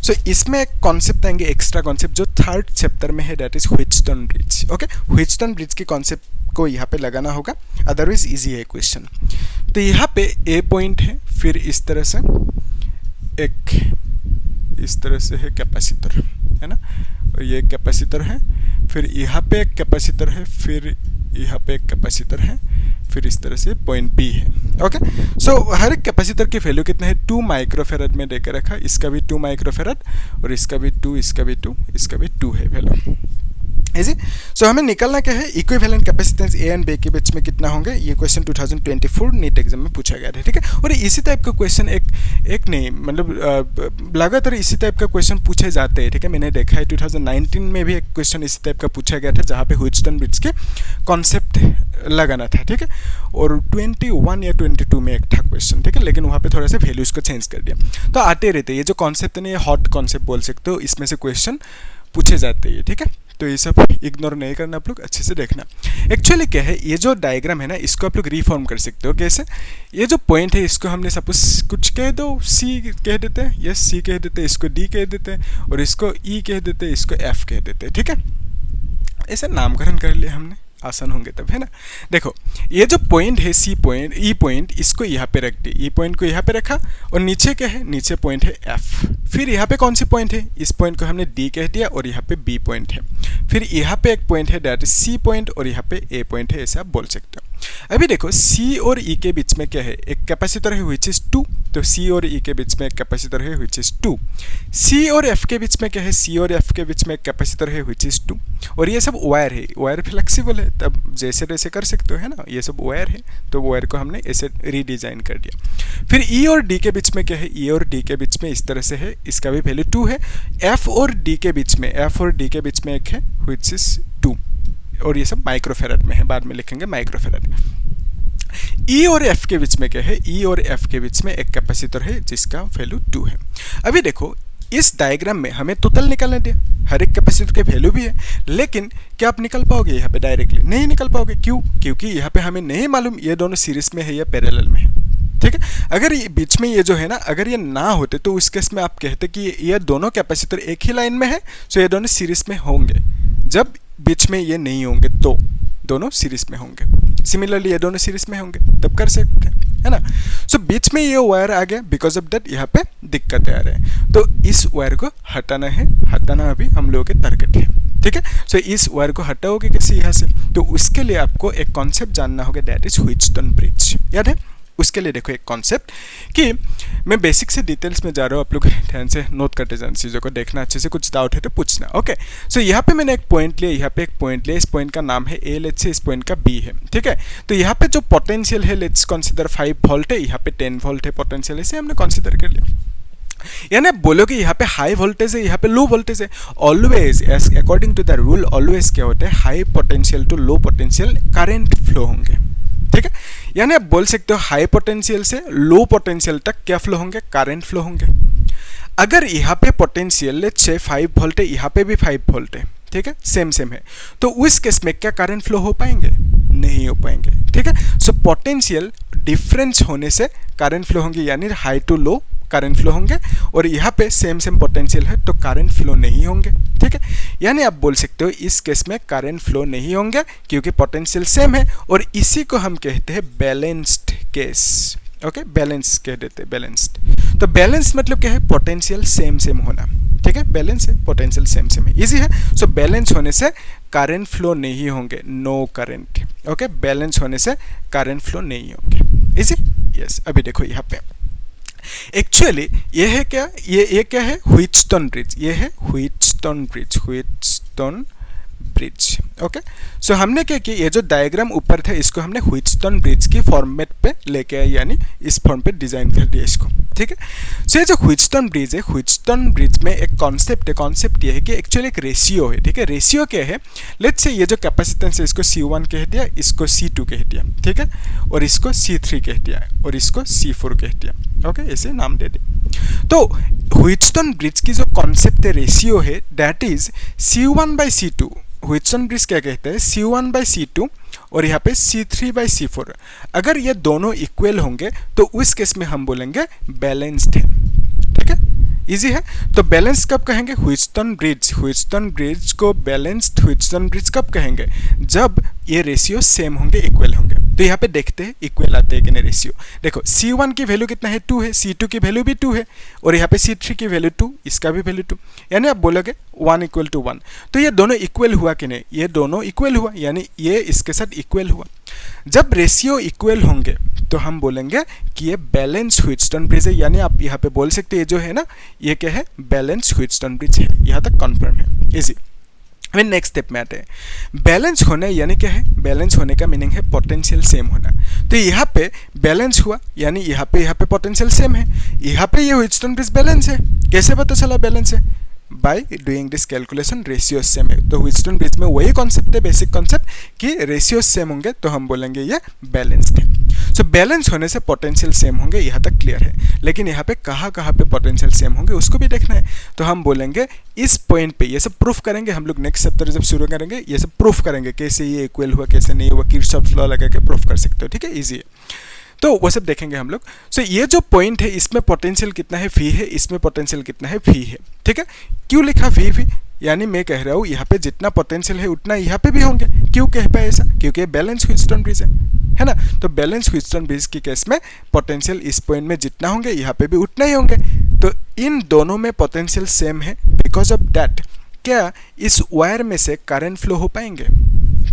A: सो इसमें एक कॉन्सेप्ट आएंगे, एक्स्ट्रा कॉन्सेप्ट जो थर्ड चैप्टर में है, that is Wheatstone bridge. Okay, Wheatstone bridge की कॉन्सेप्ट को यहाँ पे लगाना होगा, अदरवाइज इजी है क्वेश्चन। तो यहाँ पे ए पॉइंट है, फिर इस तरह से है कैपेसिटर, है ना, और ये कैपेसिटर है, फिर यहाँ पे एक कैपेसिटर है, फिर यहाँ पे एक कैपेसिटर है, फिर इस तरह से पॉइंट बी है। ओके, सो हर एक कैपेसिटर की वैल्यू कितना है, 2 माइक्रोफेराड में देकर रखा, इसका भी 2 माइक्रोफेराड और इसका भी 2, इसका भी 2, इसका भी 2 है वैल्यू। इजी। सो हमें निकालना क्या है, equivalent capacitance A and B के बीच में कितना होंगे। ये क्वेश्चन 2024 नीट एग्जाम में पूछा गया था, ठीक है। और इसी टाइप का क्वेश्चन एक नहीं, मतलब लगातार इसी टाइप का क्वेश्चन पूछे जाते हैं, ठीक है। मैंने देखा है 2019 में भी एक क्वेश्चन इसी टाइप का पूछा गया था, जहाँ पे व्हीटस्टोन ब्रिज के कॉन्सेप्ट लगाना था, ठीक है। और 21 या 22 में एक था क्वेश्चन, ठीक है, लेकिन वहाँ पे थोड़ा सा वैल्यूज को चेंज कर दिया। तो आते रहते, ये जो कॉन्सेप्ट है ना, ये हॉट कॉन्सेप्ट बोल सकते हो, इसमें से क्वेश्चन पूछे जाते हैं, ठीक है। तो ये सब इग्नोर नहीं करना, आप लोग अच्छे से देखना। एक्चुअली क्या है, ये जो डायग्राम है ना, इसको आप लोग रिफॉर्म कर सकते हो। कैसे, ये जो पॉइंट है इसको हमने सपोज कुछ कह दो, सी कह देते हैं, यस सी कह देते हैं, इसको डी कह देते हैं, और इसको ई कह देते हैं, इसको एफ कह देते हैं, ठीक है। ऐसे नामकरण कर लिया हमने, आसान होंगे तब, है ना। देखो ये जो पॉइंट है सी पॉइंट, ई पॉइंट, इसको यहाँ पे रख दी, ई पॉइंट को यहाँ पे रखा, और नीचे क्या है, नीचे पॉइंट है एफ। फिर यहाँ पे कौन सी पॉइंट है, इस पॉइंट को हमने डी कह दिया, और यहाँ पे बी पॉइंट है। फिर यहाँ पे एक पॉइंट है, दैट इज सी पॉइंट, और यहाँ पे ए पॉइंट है, ऐसे आप बोल सकते हो। अभी देखो सी और ई के बीच में क्या है, एक कैपेसिटर है विच इज 2, तो सी और ई के बीच में एक कैपेसिटर है विच इज 2। सी और एफ के बीच में क्या है, सी और एफ के बीच में एक कैपेसिटर है विच इज 2। और ये सब वायर है, वायर फ्लेक्सिबल है, तब जैसे तैसे कर सकते हो, है ना। ये सब वायर है, तो वायर को हमने ऐसे रीडिजाइन कर दिया। फिर ई और डी के बीच में क्या है, ई और डी के बीच में इस तरह से है, इसका भी वैल्यू 2 है। एफ और डी के बीच में, एफ और डी के बीच में एक है विच इज 2, और ये सब माइक्रोफेराड में है, बाद में लिखेंगे माइक्रोफेराड। ई और एफ के बीच में क्या है, ई और एफ के बीच में एक कैपेसिटर है जिसका वैल्यू 2 है। अभी देखो इस डायग्राम में हमें टोटल निकालने दिया, हर एक कैपेसिटर के वैल्यू भी है, लेकिन क्या आप निकल पाओगे यहाँ पे डायरेक्टली? नहीं निकल पाओगे। क्यों? क्योंकि यहाँ पे हमें नहीं मालूम ये दोनों सीरीज में है या पैरेलल में है, ठीक है। अगर ये बीच में ये जो है ना, अगर ये ना होते तो उस केस में आप कहते कि ये दोनों कैपेसिटर एक ही लाइन में है, सो ये दोनों सीरीज में होंगे। जब बीच में ये नहीं होंगे तो दोनों सीरीज में होंगे। सिमिलरली ये दोनों सीरीज में होंगे तब कर सकते हैं, है ना। सो बीच में ये वायर आ गया, बिकॉज ऑफ दैट यहाँ पे दिक्कत आ रहा है, तो इस वायर को हटाना है, हटाना अभी हम लोगों के टारगेट है, ठीक है। सो इस वायर को हटाओगे कैसे यहाँ से, तो उसके लिए आपको एक कॉन्सेप्ट जानना होगा, दैट इज व्हीटस्टोन ब्रिज। याद है? उसके लिए देखो एक कॉन्सेप्ट कि मैं बेसिक से डिटेल्स में जा रहा हूँ, आप लोग ध्यान से नोट करते जाना, चीज़ों को देखना अच्छे से, कुछ डाउट है तो पूछना। ओके, सो यहाँ पे मैंने एक पॉइंट लिया, यहाँ पे एक पॉइंट लिया, इस पॉइंट का नाम है ए, लेट्स से इस पॉइंट का बी है, ठीक है। तो यहाँ पे जो पोटेंशियल है, लेट्स कंसीडर 5 वोल्ट है, यहाँ पे 10 वोल्ट है पोटेंशियल, इसे हमने कंसीडर कर लिया। यानी बोलो कि यहाँ पे हाई वोल्टेज है, यहाँ पे लो वोल्टेज है। Always as according to the rule, always क्या होता है, high potential to low potential current flow होंगे, ठीक है। यानी आप बोल सकते हो हाई पोटेंशियल से लो पोटेंशियल तक क्या फ्लो होंगे, करंट फ्लो होंगे। अगर यहाँ पे पोटेंशियल लेट्स से 5 वोल्ट है, यहाँ पे भी 5 वोल्ट है, ठीक है, सेम है, तो उस केस में क्या करंट फ्लो हो पाएंगे? नहीं हो पाएंगे, ठीक है। सो पोटेंशियल डिफरेंस होने से करंट फ्लो होंगे, यानी high to low current flow होंगे, और यहाँ पे सेम पोटेंशियल है तो करंट फ्लो नहीं होंगे, ठीक है। यानी आप बोल सकते हो इस केस में करंट फ्लो नहीं होंगे क्योंकि पोटेंशियल सेम है, और इसी को हम कहते हैं बैलेंस्ड केस। ओके, बैलेंस कह देते हैं, बैलेंस्ड। तो बैलेंस मतलब क्या है, पोटेंशियल सेम होना, ठीक है। बैलेंस है, पोटेंशियल सेम है, इजी है। सो बैलेंस होने से करंट फ्लो नहीं होंगे, नो करंट। ओके, बैलेंस होने से करंट फ्लो नहीं होंगे, इजी, यस। अभी देखो यहाँ पे एक्चुअली ये है क्या, ये क्या है, व्हीटस्टोन ब्रिज, ये है Wheatstone bridge, Wheatstone bridge. Okay, so हमने क्या किया, ये जो डायग्राम ऊपर था इसको हमने व्हीटस्टोन ब्रिज की फॉर्मेट पे लेके आए, यानी इस फॉर्म पे डिजाइन कर दिया इसको, ठीक है। सो ये जो व्हीटस्टोन ब्रिज है, व्हीटस्टोन ब्रिज में एक कॉन्सेप्ट है, कॉन्सेप्ट ये है कि एक्चुअली एक रेशियो है, ठीक है। रेशियो क्या है, लेट्स से ये जो कैपेसिटेंस है इसको C1 कह दिया, इसको C2 कह दिया, ठीक है, और इसको C3 कह दिया, और इसको C4 कह दिया। ओके, ऐसे नाम दे दे। तो व्हीटस्टोन ब्रिज की जो कॉन्सेप्ट है, रेशियो है, दैट इज C1/C2 व्हिटस्टोन ब्रिज क्या कहते हैं, C1/C2 और यहाँ पे C3/C4, अगर ये दोनों इक्वल होंगे तो उस केस में हम बोलेंगे बैलेंस्ड है। ठीक है, इजी है। तो बैलेंस कब कहेंगे, व्हिटस्टोन ब्रिज को बैलेंस्ड व्हिटस्टोन ब्रिज कब कहेंगे, जब ये रेशियो सेम होंगे, इक्वल होंगे। तो यहाँ पे देखते हैं इक्वल आते हैं कि नहीं रेशियो। देखो C1 की वैल्यू कितना है, 2 है, C2 की वैल्यू भी 2 है, और यहाँ पे C3 की वैल्यू 2, इसका भी वैल्यू 2, यानी आप बोलोगे 1 = 1। तो ये दोनों इक्वल हुआ कि नहीं, ये दोनों इक्वल हुआ, यानी ये इसके साथ इक्वल हुआ। जब रेशियो इक्वल होंगे तो हम बोलेंगे कि ये बैलेंस व्हिटस्टोन ब्रिज है, यानी आप यहाँ पे बोल सकते हैं ये जो है ना, ये क्या है, बैलेंस व्हिटस्टोन ब्रिज है। यहाँ तक कन्फर्म है, इजी। अभी नेक्स्ट स्टेप में आते हैं। बैलेंस होना यानी क्या है, बैलेंस होने का मीनिंग है पोटेंशियल सेम होना। तो यहाँ पे बैलेंस हुआ यानी यहाँ पे पोटेंशियल सेम है, यहाँ पे ये व्हिटस्टोन ब्रिज बैलेंस है। कैसे पता चला बैलेंस है, bye doing this calculation, ratio same है। तो व्हिटस्टोन ब्रिज में वही कॉन्सेप्ट है, बेसिक कॉन्सेप्ट, कि रेशियो सेम होंगे तो हम बोलेंगे ये बैलेंस्ड है। सो बैलेंस होने से पोटेंशियल सेम होंगे, यहाँ तक क्लियर है। लेकिन यहाँ पे कहाँ पे पोटेंशियल सेम होंगे उसको भी देखना है। तो हम बोलेंगे इस पॉइंट पे, ये सब प्रूफ करेंगे हम लोग नेक्स्ट चैप्टर जब शुरू करेंगे, ये सब प्रूफ करेंगे कैसे ये इक्वल हुआ कैसे नहीं हुआ, किरचॉफ्स लॉ लगा के प्रूफ कर सकते हो। ठीक है, ईजी है। तो वो सब देखेंगे हम लोग। सो ये जो पॉइंट है इसमें पोटेंशियल कितना है, फी है, इसमें पोटेंशियल कितना है, फी है। ठीक है, क्यों लिखा फी, यानी मैं कह रहा हूँ यहाँ पे जितना पोटेंशियल है उतना यहाँ पे भी होंगे। क्यों कह पाए ऐसा, क्योंकि बैलेंस व्हिटस्टोन ब्रिज है ना। तो बैलेंस व्हिटस्टोन ब्रिज की केस में पोटेंशियल इस पॉइंट में जितना होंगे यहाँ पे भी उतना ही होंगे। तो इन दोनों में पोटेंशियल सेम है, बिकॉज ऑफ दैट क्या इस वायर में से करंट फ्लो हो पाएंगे,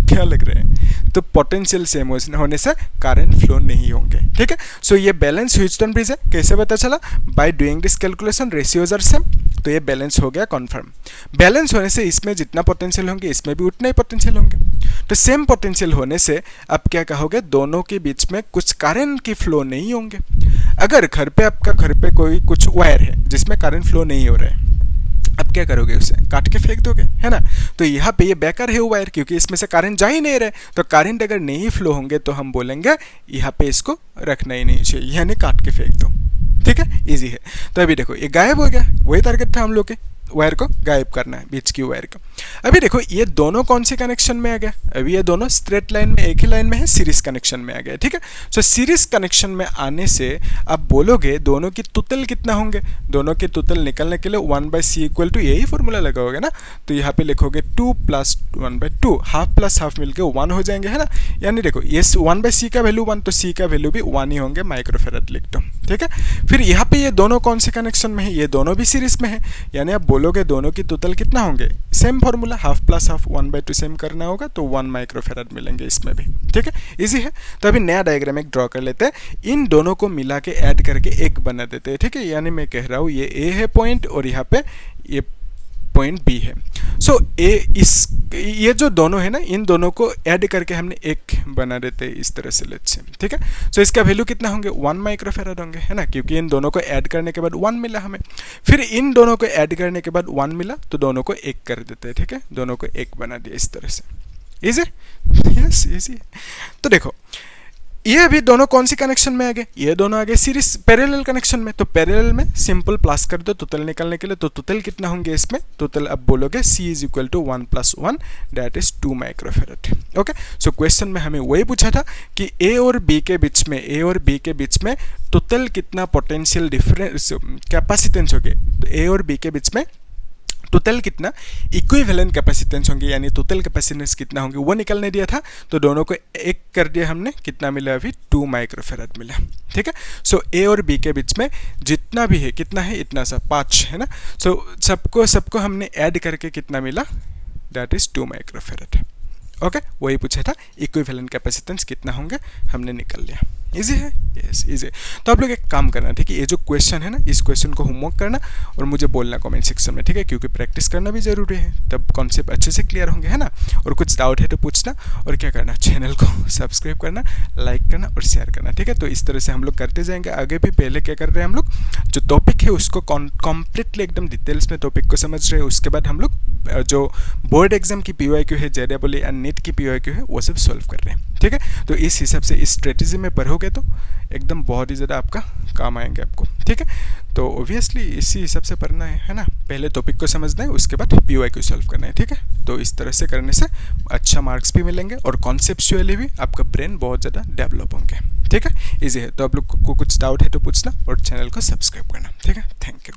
A: क्या लग रहा है, तो पोटेंशियल सेम होने से करंट फ्लो नहीं होंगे। ठीक है, सो ये बैलेंस व्हिटस्टोन ब्रिज है। कैसे पता चला, by doing this calculation, ratios are same. तो ये बैलेंस हो गया कन्फर्म। बैलेंस होने से इसमें जितना पोटेंशियल होंगे इसमें भी उतना ही पोटेंशियल होंगे। तो सेम पोटेंशियल होने से अब क्या कहोगे, दोनों के बीच में कुछ करंट की फ्लो नहीं होंगे। अगर घर पे कोई कुछ वायर है जिसमें करंट फ्लो नहीं हो रहा है, अब क्या करोगे, उसे काट के फेंक दोगे, है ना। तो यहाँ पे ये बेकार है वायर, क्योंकि इसमें से करंट जा ही नहीं रहे। तो करंट अगर नहीं फ्लो होंगे तो हम बोलेंगे यहाँ पे इसको रखना ही नहीं चाहिए, यानी काट के फेंक दो। ठीक है, इजी है। तो अभी देखो ये गायब हो गया, वही टारगेट था हम लोग के, वायर को गायब करना है, बीच की वायर को। अभी देखो ये दोनों कौन से कनेक्शन में आ गया, अभी ये दोनों स्ट्रेट लाइन में, एक ही लाइन में है, सीरीज कनेक्शन में आ गया। ठीक है, सो सीरीज कनेक्शन में आने से आप बोलोगे दोनों की टोटल कितना होंगे, दोनों के टोटल निकलने के लिए 1/c = यही फॉर्मूला लगा होगा ना। तो यहाँ पे लिखोगे 2 + 1/2, हाफ प्लस हाफ मिलके 1 हो जाएंगे, है ना। यानी देखो ये 1/c का वैल्यू 1, तो c का वैल्यू भी 1 ही होंगे, माइक्रोफेराड लिख दो। ठीक है, फिर यहाँ पे ये दोनों कौन से कनेक्शन में है, ये दोनों भी सीरीज में है, यानी आप बोलोगे दोनों की टोटल कितना होंगे, same formula, half plus half 1/2 same करना होगा, तो 1 माइक्रोफेराड मिलेंगे इसमें भी। ठीक है, इजी है। तो अभी नया डायग्राम एक ड्रॉ कर लेते हैं, इन दोनों को मिला के ऐड करके एक बना देते हैं। ठीक है, यानी मैं कह रहा हूँ ये ए है पॉइंट और यहाँ पे ये पॉइंट बी है। सो ये जो दोनों है ना, इन दोनों को ऐड करके हमने एक बना देते हैं इस तरह से, लेट्स से। ठीक है, सो इसका वैल्यू कितना होंगे, 1 माइक्रोफेराड होंगे, है ना, क्योंकि इन दोनों को ऐड करने के बाद 1 मिला हमें। फिर इन दोनों को ऐड करने के बाद 1 मिला, तो दोनों को एक कर देते हैं। ठीक है, दोनों को एक बना दिया इस तरह से। Easy, yes easy. तो देखो ये अभी दोनों कौन सी कनेक्शन में आ गए, ये दोनों आ गए सीरीज पैरेलल कनेक्शन में। तो पैरेलल में सिंपल प्लस कर दो टोटल निकालने के लिए। तो टोटल कितना होंगे इसमें, टोटल अब बोलोगे c = 1 + 1 that is 2 microfarad. Okay, so question में हमें वही पूछा था कि ए और बी के बीच में टोटल कितना पोटेंशियल डिफरेंस कैपेसिटेंस होंगे, तो ए और बी के बीच में टोटल कितना इक्विवेलेंट कैपेसिटेंस होंगे, यानी टोटल कैपेसिटेंस कितना होंगे वो निकलने दिया था। तो दोनों को एक कर दिया हमने, कितना मिला अभी 2 माइक्रोफेराड मिला। ठीक है, सो ए और बी के बीच में जितना भी है, कितना है, इतना सा 5 है ना। सो सबको हमने ऐड करके कितना मिला, दैट इज 2 माइक्रोफेराड। ओके, वही पूछा था, इक्विवेलेंट कैपेसिटेंस कितना होंगे हमने निकल लिया। इजी है, यस इजी। तो आप लोग एक काम करना, ठीक है, ये जो क्वेश्चन है ना, इस क्वेश्चन को होमवर्क करना और मुझे बोलना कमेंट सेक्शन में। ठीक है, क्योंकि प्रैक्टिस करना भी जरूरी है, तब कॉन्सेप्ट अच्छे से क्लियर होंगे, है ना। और कुछ डाउट है तो पूछना, और क्या करना, चैनल को सब्सक्राइब करना, लाइक करना और शेयर करना। ठीक है, तो इस तरह से हम लोग करते जाएंगे आगे भी। पहले क्या कर रहे हैं हम लोग, जो टॉपिक है उसको कम्प्लीटली एकदम डिटेल्स में टॉपिक को समझ रहे हैं। उसके बाद हम लोग जो बोर्ड एग्जाम की PYQ है, JEE एंड नीट की PYQ है, वो सब सॉल्व कर रहे हैं। ठीक है, तो इस हिसाब से इस स्ट्रेटेजी में पढ़ोगे तो एकदम बहुत ही ज़्यादा आपका काम आएंगे आपको। ठीक है, तो ऑब्वियसली इसी हिसाब से पढ़ना है ना। पहले टॉपिक को समझना है, उसके बाद PYQ सॉल्व करना है, ठीक है। तो इस तरह से करने से अच्छा मार्क्स भी मिलेंगे और कॉन्सेप्चुअली भी आपका ब्रेन बहुत ज़्यादा डेवलप होंगे, ठीक है। इजी है। तो आप लोग को कुछ डाउट है तो पूछना और चैनल को सब्सक्राइब करना, ठीक है। Thank you.